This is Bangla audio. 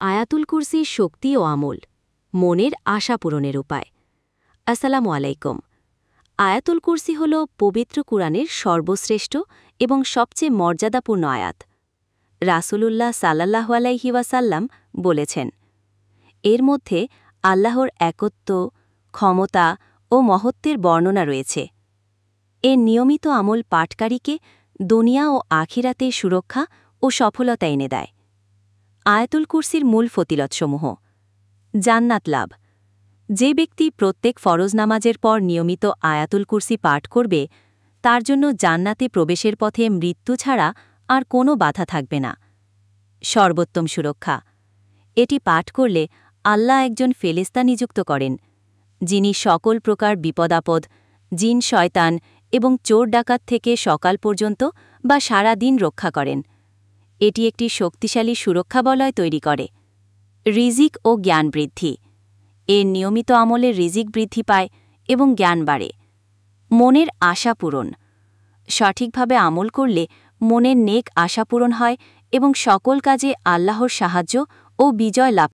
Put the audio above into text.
আয়াতুল কুরসির শক্তি ও আমল, মনের আশা পূরণের উপায়। আসসালামু আলাইকুম। আয়াতুল কুরসি হল পবিত্র কুরআনের সর্বশ্রেষ্ঠ এবং সবচেয়ে মর্যাদাপূর্ণ আয়াত। রাসূলুল্লাহ সাল্লাল্লাহু আলাইহি ওয়াসাল্লাম বলেছেন, এর মধ্যে আল্লাহর একত্ব, ক্ষমতা ও মহত্বের বর্ণনা রয়েছে। এর নিয়মিত আমল পাঠকারীকে দুনিয়া ও আখিরাতে সুরক্ষা ও সফলতা এনে দেয়। আয়াতুল কুরসির মূল ফজিলতসমূহ। জান্নাত লাভ। যে ব্যক্তি প্রত্যেক ফরজ নামাজের পর নিয়মিত আয়াতুল কুরসি পাঠ করবে, তার জন্য জান্নাতে প্রবেশের পথে মৃত্যু ছাড়া আর কোনো বাধা থাকবে না। সর্বোত্তম সুরক্ষা। এটি পাঠ করলে আল্লাহ একজন ফেরেশতা নিযুক্ত করেন, যিনি সকল প্রকার বিপদাপদ, জিন শয়তান এবং চোর ডাকাত থেকে সকাল পর্যন্ত বা সারা দিন রক্ষা করেন। এটি একটি শক্তিশালী সুরক্ষা বলয় তৈরি করে। রিজিক ও জ্ঞান বৃদ্ধি। এর নিয়মিত আমলে রিজিক বৃদ্ধি পায় এবং জ্ঞান বাড়ে। মনের আশা পূরণ। সঠিকভাবে আমল করলে মনের নেক আশা পূরণ হয় এবং সকল কাজে আল্লাহর সাহায্য ও বিজয় লাভ